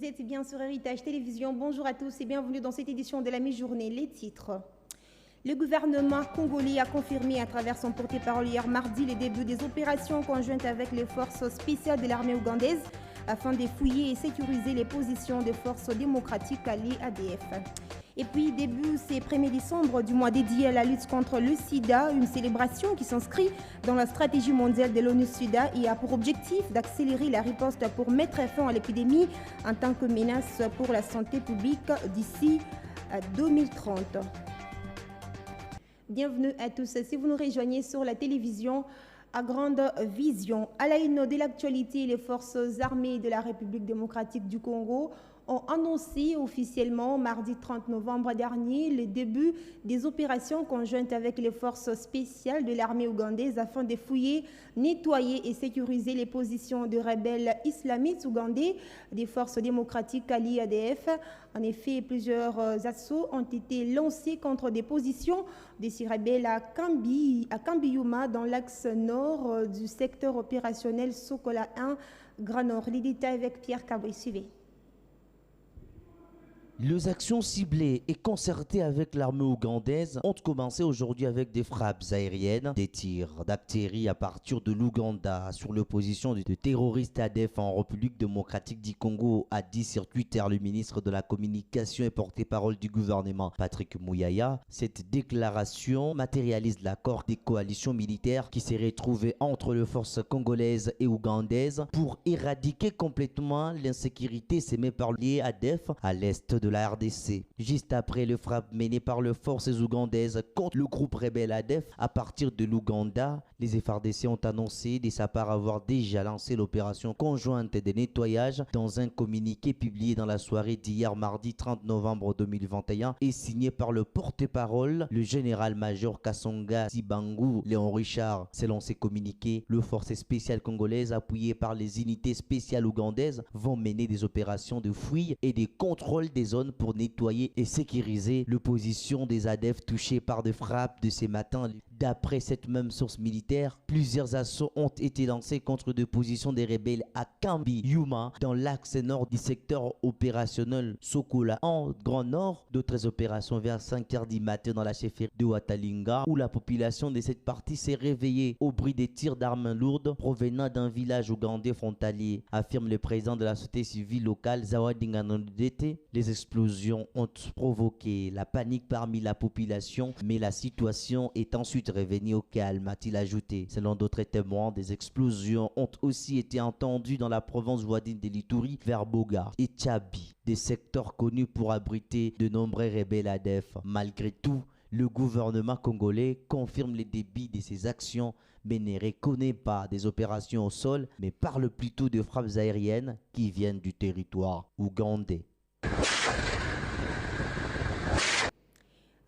Vous êtes bien sur Héritage Télévision. Bonjour à tous et bienvenue dans cette édition de la mi-journée. Les titres. Le gouvernement congolais a confirmé à travers son porte-parole hier mardi le début des opérations conjointes avec les forces spéciales de l'armée ougandaise afin de fouiller et sécuriser les positions des forces démocratiques alliées ADF. Et puis, début ce 1er décembre du mois dédié à la lutte contre le sida, une célébration qui s'inscrit dans la stratégie mondiale de l'ONU-SIDA et a pour objectif d'accélérer la riposte pour mettre fin à l'épidémie en tant que menace pour la santé publique d'ici à 2030. Bienvenue à tous. Si vous nous rejoignez sur la télévision à Grande Vision, à la une de l'actualité, les forces armées de la République démocratique du Congo ont annoncé officiellement mardi 30 novembre dernier le début des opérations conjointes avec les forces spéciales de l'armée ougandaise afin de fouiller, nettoyer et sécuriser les positions de rebelles islamistes ougandais des forces démocratiques alliées ADF. En effet, plusieurs assauts ont été lancés contre des positions de ces rebelles à Kambiyuma dans l'axe nord du secteur opérationnel Sokola 1, Grand Nord. Les détails avec Pierre Cabri. Suivez. Les actions ciblées et concertées avec l'armée ougandaise ont commencé aujourd'hui avec des frappes aériennes, des tirs d'artillerie à partir de l'Ouganda sur l'opposition de terroristes ADF en République démocratique du Congo, a dit sur Twitter le ministre de la Communication et porte-parole du gouvernement Patrick Muyaya. Cette déclaration matérialise l'accord des coalitions militaires qui s'est retrouvé entre les forces congolaises et ougandaises pour éradiquer complètement l'insécurité sémée par les ADF à l'est de la RDC. Juste après le frappe mené par les forces ougandaises contre le groupe rebelle ADF à partir de l'Ouganda, les FARDC ont annoncé de sa part avoir déjà lancé l'opération conjointe de nettoyage dans un communiqué publié dans la soirée d'hier mardi 30 novembre 2021 et signé par le porte-parole, le général-major Kasonga Sibangu Léon Richard. Selon ces communiqués, les forces spéciales congolaises appuyées par les unités spéciales ougandaises vont mener des opérations de fouille et de contrôle des zones pour nettoyer et sécuriser les positions des ADF touchés par des frappes de ces matins. D'après cette même source militaire, plusieurs assauts ont été lancés contre des positions des rebelles à Kambiyuma dans l'axe nord du secteur opérationnel Sokola en Grand Nord. D'autres opérations vers 5h du matin dans la chefferie de Watalinga où la population de cette partie s'est réveillée au bruit des tirs d'armes lourdes provenant d'un village ougandais frontalier, affirme le président de la société civile locale Zawadi Nganondete. Les explosions ont provoqué la panique parmi la population, mais la situation est ensuite revenue au calme, a-t-il ajouté. Selon d'autres témoins, des explosions ont aussi été entendues dans la province voisine de l'Ituri, vers Boga et Tchabi, des secteurs connus pour abriter de nombreux rebelles ADF. Malgré tout, le gouvernement congolais confirme les débits de ces actions, mais ne reconnaît pas des opérations au sol, mais parle plutôt de frappes aériennes qui viennent du territoire ougandais.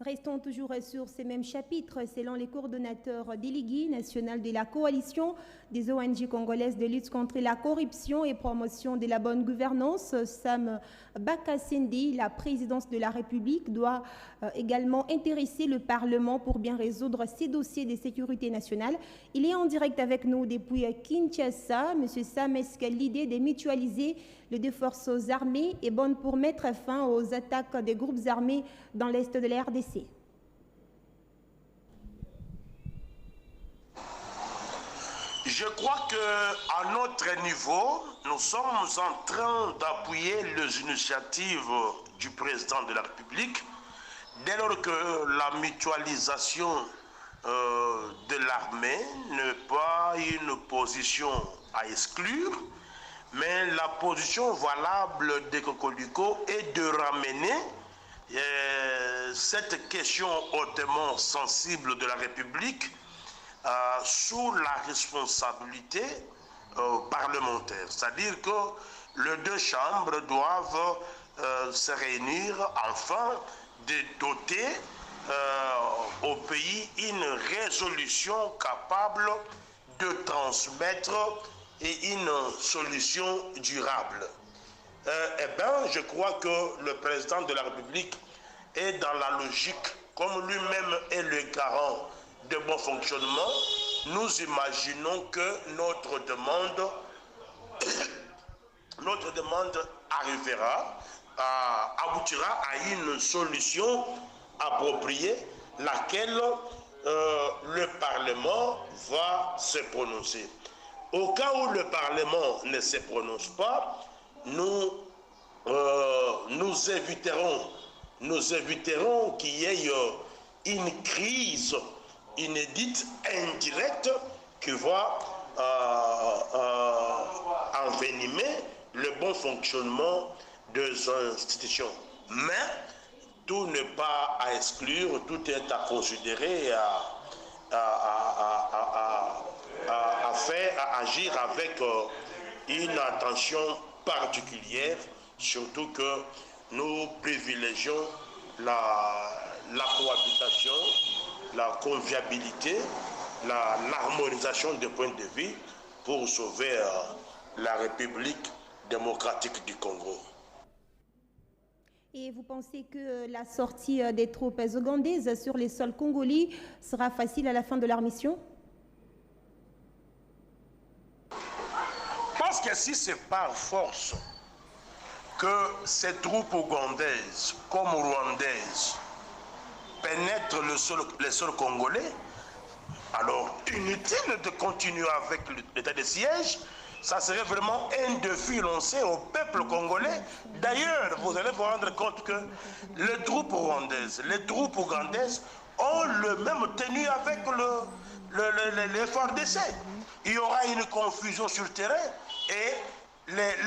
Restons toujours sur ces mêmes chapitres. Selon les coordonnateurs délégués nationaux de la coalition des ONG congolaises de lutte contre la corruption et promotion de la bonne gouvernance, Sam Bakasende, la présidence de la République doit également intéresser le Parlement pour bien résoudre ces dossiers de sécurité nationale. Il est en direct avec nous depuis Kinshasa. Monsieur Sam, est-ce que l'idée de mutualiser les deux forces armées est bonne pour mettre fin aux attaques des groupes armés dans l'est de la RDC? Je crois qu'à notre niveau, nous sommes en train d'appuyer les initiatives du président de la République dès lors que la mutualisation de l'armée n'est pas une position à exclure, mais la position valable de Cocolico est de ramener cette question hautement sensible de la République sous la responsabilité parlementaire. C'est-à-dire que les deux chambres doivent se réunir afin de doter au pays une résolution capable de transmettre une solution durable. Je crois que le président de la République est dans la logique, comme lui-même est le garant de bon fonctionnement. Nous imaginons que notre demande notre demande aboutira à une solution appropriée, laquelle le Parlement va se prononcer. Au cas où le Parlement ne se prononce pas, nous éviterons qu'il y ait une crise inédite, indirecte, qui va envenimer le bon fonctionnement des institutions. Mais tout n'est pas à exclure, tout est à considérer, à agir avec une attention particulière, surtout que nous privilégions la cohabitation, la convivialité, l'harmonisation des points de vue pour sauver la République démocratique du Congo. Et vous pensez que la sortie des troupes ougandaises sur les sols congolais sera facile à la fin de leur mission? Je pense que si c'est par force que ces troupes ougandaises comme rwandaises pénètrent les sols congolais, alors inutile de continuer avec l'état de siège. Ça serait vraiment un défi lancé au peuple congolais. D'ailleurs, vous allez vous rendre compte que les troupes rwandaises, les troupes ougandaises ont le même tenue avec les FARDC. Il y aura une confusion sur le terrain et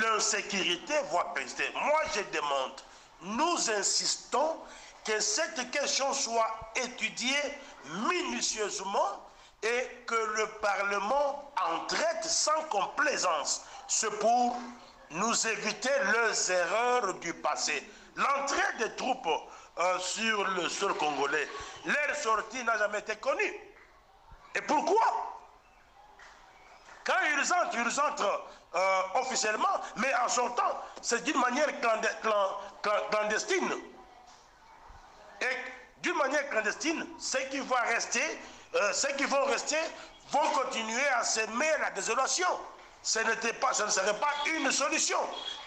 l'insécurité va persister. Moi, je demande, nous insistons que cette question soit étudiée minutieusement et que le Parlement en traite sans complaisance. C'est pour nous éviter les erreurs du passé. L'entrée des troupes sur le sol congolais, leur sortie n'a jamais été connue. Et pourquoi? Quand ils entrent officiellement, mais en sortant, c'est d'une manière clandestine. Et d'une manière clandestine, ceux qui vont rester vont continuer à semer la désolation. Ce ne serait pas une solution.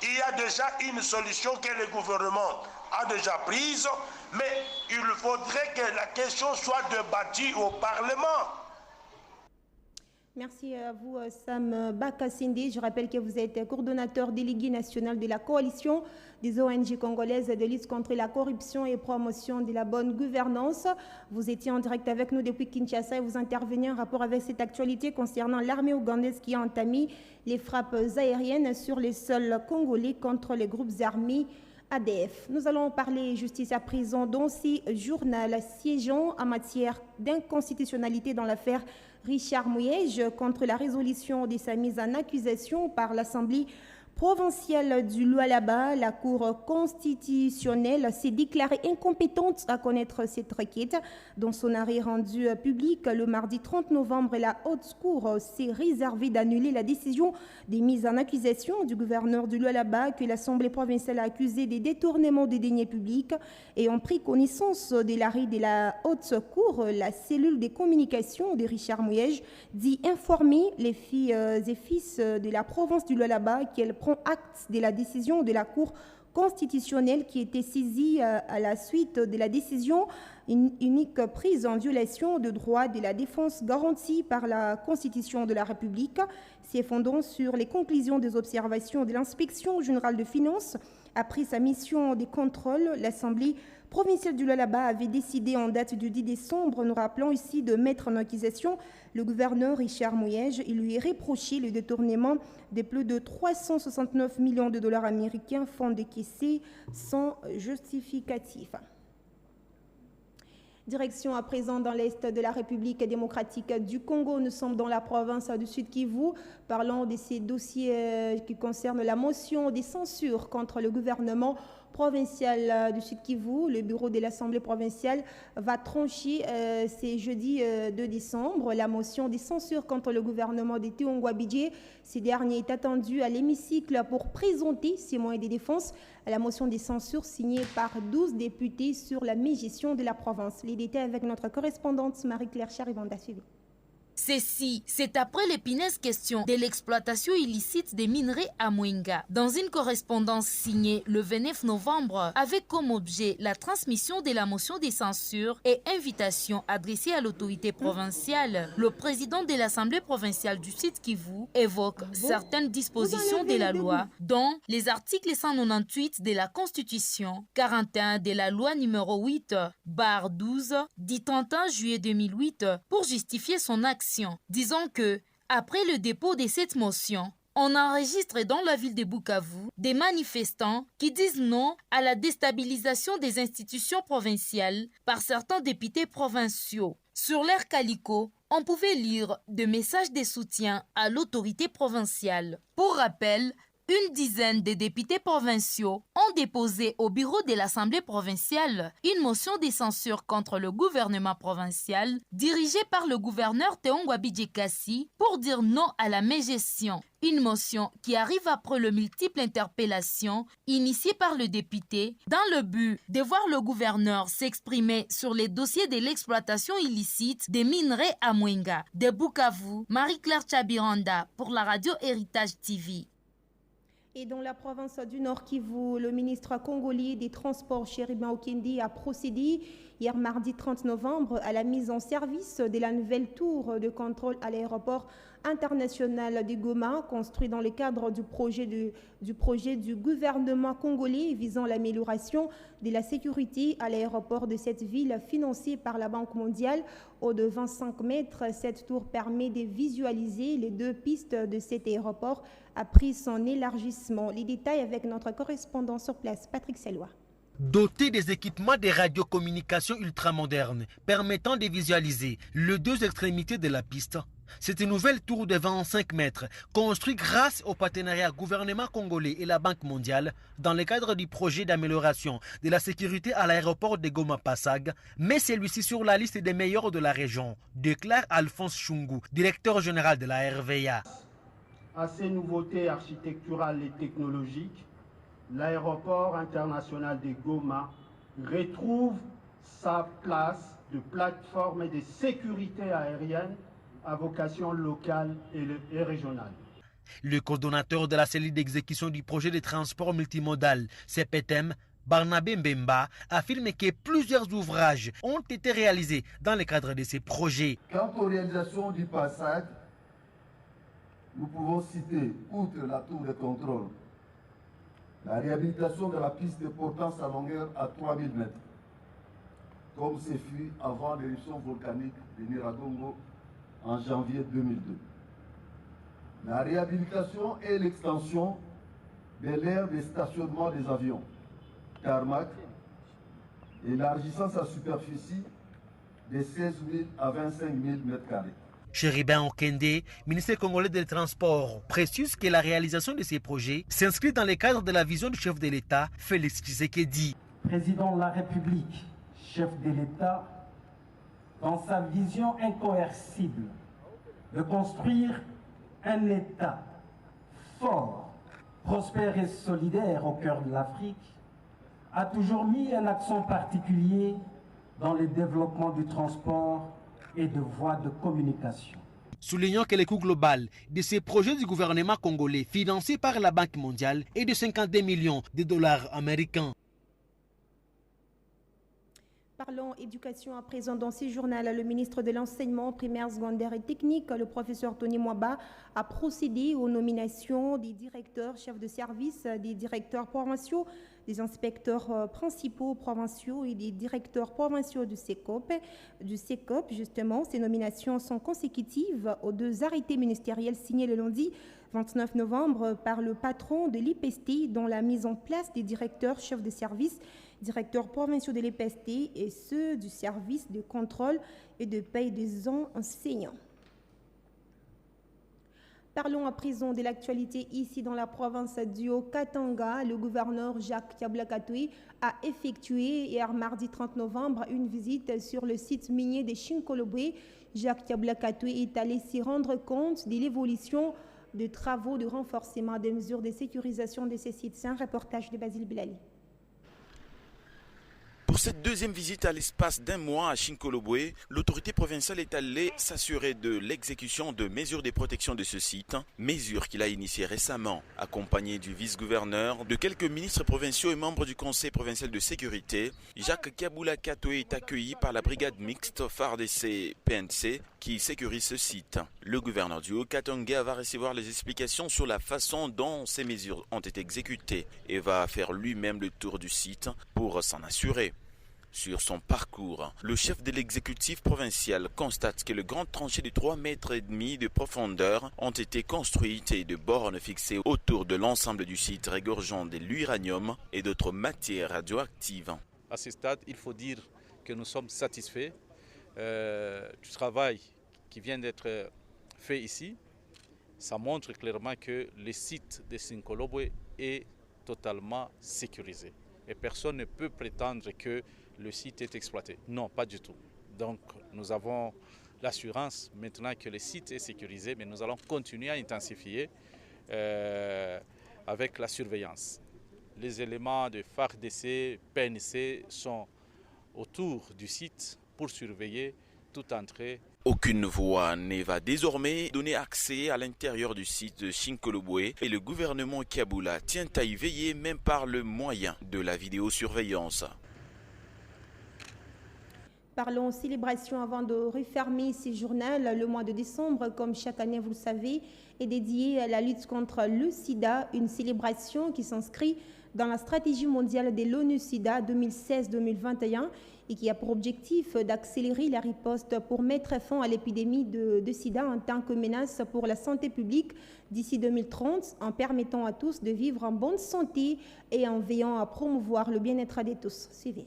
Il y a déjà une solution que le gouvernement a déjà prise, mais il faudrait que la question soit débattue au Parlement. Merci à vous, Sam Bakasinde. Je rappelle que vous êtes coordonnateur délégué national de la coalition des ONG congolaises de lutte contre la corruption et promotion de la bonne gouvernance. Vous étiez en direct avec nous depuis Kinshasa et vous intervenez en rapport avec cette actualité concernant l'armée ougandaise qui a entamé les frappes aériennes sur les sols congolais contre les groupes armés ADF. Nous allons parler justice à présent dans ces journaux siégeant en matière d'inconstitutionnalité dans l'affaire Richard Muyej contre la résolution de sa mise en accusation par l'Assemblée provinciale du Lualaba. La Cour constitutionnelle s'est déclarée incompétente à connaître cette requête. Dans son arrêt rendu public le mardi 30 novembre, la Haute Cour s'est réservée d'annuler la décision de mise en accusation du gouverneur du Lualaba que l'Assemblée provinciale a accusé des détournements des deniers publics. Ayant pris connaissance de l'arrêt de la Haute Cour, la cellule des communications de Richard Muyej dit informer les filles et fils de la province du Lualaba qu'elle prend acte de la décision de la Cour constitutionnelle qui était saisie à la suite de la décision unique prise en violation de droits de la défense garantis par la Constitution de la République, s'y fondant sur les conclusions des observations de l'Inspection générale de finances. Après sa mission de contrôle, l'Assemblée provinciale du Lualaba avait décidé en date du 10 décembre, nous rappelons ici, de mettre en accusation le gouverneur Richard Muyej. Il lui est reproché le détournement de plus de 369 millions de dollars américains, fonds décaissés sans justificatif. Direction à présent dans l'Est de la République démocratique du Congo. Nous sommes dans la province du Sud-Kivu. Parlons de ces dossiers qui concernent la motion de censure contre le gouvernement provincial du Sud-Kivu. Le bureau de l'Assemblée provinciale va trancher ce jeudi 2 décembre la motion de censure contre le gouvernement de Théongwa-Bidje. Ce dernier est attendu à l'hémicycle pour présenter ses moyens de défense à la motion de censure signée par 12 députés sur la mégestion de la province. Les détails avec notre correspondante Marie-Claire Charibanda. Suivez. Ceci, c'est après l'épineuse question de l'exploitation illicite des minerais à Mwenga. Dans une correspondance signée le 29 novembre, avec comme objet la transmission de la motion de censure et invitation adressée à l'autorité provinciale, le président de l'Assemblée provinciale du Sud Kivu évoque certaines dispositions de la loi, dont les articles 198 de la Constitution, 41 de la loi numéro 8/12 du 31 juillet 2008 pour justifier son action. Disons que, après le dépôt de cette motion, on enregistre dans la ville de Bukavu des manifestants qui disent non à la déstabilisation des institutions provinciales par certains députés provinciaux. Sur l'air calico, on pouvait lire des messages de soutien à l'autorité provinciale. Pour rappel, une dizaine de députés provinciaux ont déposé au bureau de l'Assemblée provinciale une motion de censure contre le gouvernement provincial dirigé par le gouverneur Théon Bidjekassi pour dire non à la mégestion. Une motion qui arrive après le multiple interpellations initiées par le député dans le but de voir le gouverneur s'exprimer sur les dossiers de l'exploitation illicite des minerais à Mwenga. De Bukavu, Marie-Claire Chabiranda pour la radio Héritage TV. Et dans la province du Nord Kivu, le ministre congolais des Transports, Chéribin Okende, a procédé hier mardi 30 novembre à la mise en service de la nouvelle tour de contrôle à l'aéroport international de Goma, construit dans le cadre du projet du gouvernement congolais visant l'amélioration de la sécurité à l'aéroport de cette ville, financé par la Banque mondiale. Haut de 25 mètres, cette tour permet de visualiser les deux pistes de cet aéroport après son élargissement. Les détails avec notre correspondant sur place, Patrick Sellois. Doté des équipements de radiocommunication ultramodernes permettant de visualiser les deux extrémités de la piste, cette nouvelle tour de 25 mètres, construite grâce au partenariat gouvernement congolais et la Banque mondiale dans le cadre du projet d'amélioration de la sécurité à l'aéroport de Goma-Passag, met celui-ci sur la liste des meilleurs de la région, déclare Alphonse Chungu, directeur général de la RVA. À ces nouveautés architecturales et technologiques, l'aéroport international de Goma retrouve sa place de plateforme de sécurité aérienne à vocation locale et régionale. Le coordonnateur de la cellule d'exécution du projet de transport multimodal, CPTM, Barnabé Mbemba, affirme que plusieurs ouvrages ont été réalisés dans le cadre de ces projets. Quant aux réalisations du passage, nous pouvons citer, outre la tour de contrôle, la réhabilitation de la piste portant sa longueur à 3000 mètres, comme ce fut avant l'éruption volcanique de Nyiragongo en janvier 2002. La réhabilitation et l'extension de l'aire de stationnement des avions, tarmac, élargissant sa superficie de 16 000 à 25 000 m². Chéribin Okende, ministre congolais des Transports, précise que la réalisation de ces projets s'inscrit dans le cadre de la vision du chef de l'État, Félix Tshisekedi. Président de la République, chef de l'État, dans sa vision incoercible de construire un État fort, prospère et solidaire au cœur de l'Afrique, a toujours mis un accent particulier dans le développement du transport et de voies de communication. Soulignant que le coût global de ces projets du gouvernement congolais financés par la Banque mondiale est de 52 millions de dollars américains. Parlons éducation à présent dans ce journal. Le ministre de l'Enseignement primaire, secondaire et technique, le professeur Tony Mwaba, a procédé aux nominations des directeurs, chefs de service, des directeurs provinciaux, des inspecteurs principaux provinciaux et des directeurs provinciaux du CECOP. Justement, ces nominations sont consécutives aux deux arrêtés ministériels signés le lundi 29 novembre par le patron de l'IPST, dont la mise en place des directeurs, chefs de service, directeurs provinciaux de l'IPST et ceux du service de contrôle et de paie des enseignants. Parlons à présent de l'actualité ici dans la province du Haut-Katanga. Le gouverneur Jacques Tiablakatoué a effectué hier mardi 30 novembre une visite sur le site minier de Chinkolobwe. Jacques Tiablakatoué est allé s'y rendre compte de l'évolution de travaux de renforcement des mesures de sécurisation de ces sites. C'est un reportage de Basile Bilali. Pour cette deuxième visite à l'espace d'un mois à Chinkolobwe, l'autorité provinciale est allée s'assurer de l'exécution de mesures de protection de ce site, mesures qu'il a initiées récemment, accompagné du vice-gouverneur, de quelques ministres provinciaux et membres du Conseil provincial de sécurité. Jacques Kiaboula Katoé est accueilli par la brigade mixte FARDC-PNC qui sécurise ce site. Le gouverneur du Haut-Katanga va recevoir les explications sur la façon dont ces mesures ont été exécutées et va faire lui-même le tour du site pour s'en assurer. Sur son parcours, le chef de l'exécutif provincial constate que les grandes tranchées de 3,5 mètres de profondeur ont été construites et de bornes fixées autour de l'ensemble du site regorgeant de l'uranium et d'autres matières radioactives. À ce stade, il faut dire que nous sommes satisfaits du travail qui vient d'être fait ici. Ça montre clairement que le site de Chinkolobwe est totalement sécurisé. Et personne ne peut prétendre que le site est exploité. Non, pas du tout. Donc nous avons l'assurance maintenant que le site est sécurisé, mais nous allons continuer à intensifier avec la surveillance. Les éléments de FARDC, PNC sont autour du site pour surveiller toute entrée. Aucune voie ne va désormais donner accès à l'intérieur du site de Chinkolobwe et le gouvernement Kiaboula tient à y veiller même par le moyen de la vidéosurveillance. Parlons célébration avant de refermer ces journaux. Le mois de décembre, comme chaque année, vous le savez, est dédié à la lutte contre le sida, une célébration qui s'inscrit dans la stratégie mondiale de l'ONU-SIDA 2016-2021 et qui a pour objectif d'accélérer la riposte pour mettre fin à l'épidémie de sida en tant que menace pour la santé publique d'ici 2030 en permettant à tous de vivre en bonne santé et en veillant à promouvoir le bien-être de tous. Suivez.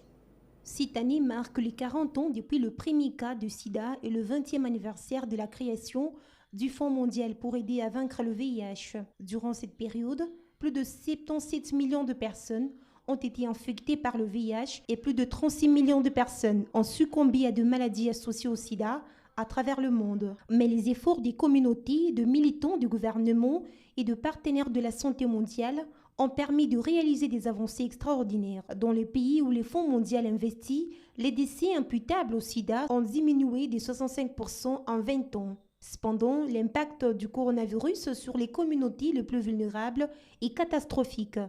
Cette année marque les 40 ans depuis le premier cas de sida et le 20e anniversaire de la création du Fonds mondial pour aider à vaincre le VIH. Durant cette période, plus de 77 millions de personnes ont été infectées par le VIH et plus de 36 millions de personnes ont succombé à de maladies associées au sida à travers le monde. Mais les efforts des communautés, de militants du gouvernement et de partenaires de la santé mondiale ont permis de réaliser des avancées extraordinaires. Dans les pays où les fonds mondiaux investis, les décès imputables au sida ont diminué de 65% en 20 ans. Cependant, l'impact du coronavirus sur les communautés les plus vulnérables est catastrophique,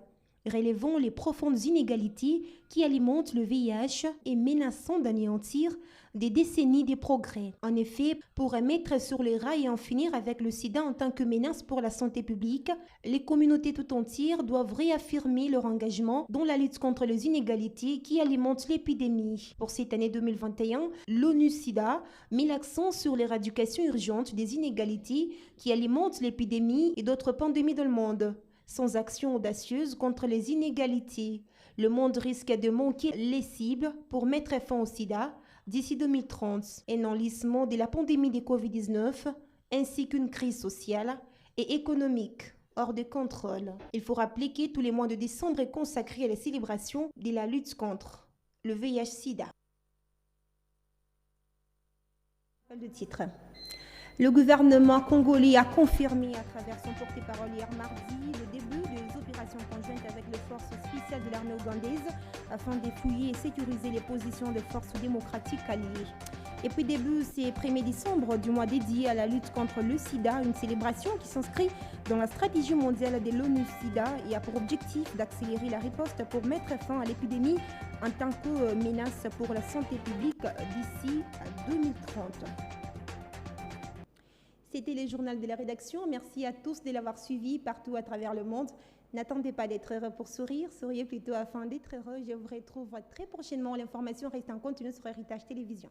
relevant les profondes inégalités qui alimentent le VIH et menaçant d'anéantir des décennies de progrès. En effet, pour mettre sur les rails et en finir avec le sida en tant que menace pour la santé publique, les communautés tout entières doivent réaffirmer leur engagement dans la lutte contre les inégalités qui alimentent l'épidémie. Pour cette année 2021, l'ONU-SIDA met l'accent sur l'éradication urgente des inégalités qui alimentent l'épidémie et d'autres pandémies dans le monde. Sans action audacieuse contre les inégalités, le monde risque de manquer les cibles pour mettre fin au sida d'ici 2030, un enlisement de la pandémie de Covid-19 ainsi qu'une crise sociale et économique hors de contrôle. Il faut rappeler que tous les mois de décembre est consacré à la célébration de la lutte contre le VIH-Sida. Le titre. Le gouvernement congolais a confirmé à travers son porte-parole hier mardi le début des opérations conjointes avec les forces spéciales de l'armée ougandaise afin de fouiller et sécuriser les positions des forces démocratiques alliées. Et puis début ce 1er décembre du mois dédié à la lutte contre le sida, une célébration qui s'inscrit dans la stratégie mondiale de l'ONU-SIDA et a pour objectif d'accélérer la riposte pour mettre fin à l'épidémie en tant que menace pour la santé publique d'ici 2030. C'était le journal de la rédaction. Merci à tous de l'avoir suivi partout à travers le monde. N'attendez pas d'être heureux pour sourire, souriez plutôt afin d'être heureux. Je vous retrouve très prochainement. L'information reste en continu sur Héritage Télévision.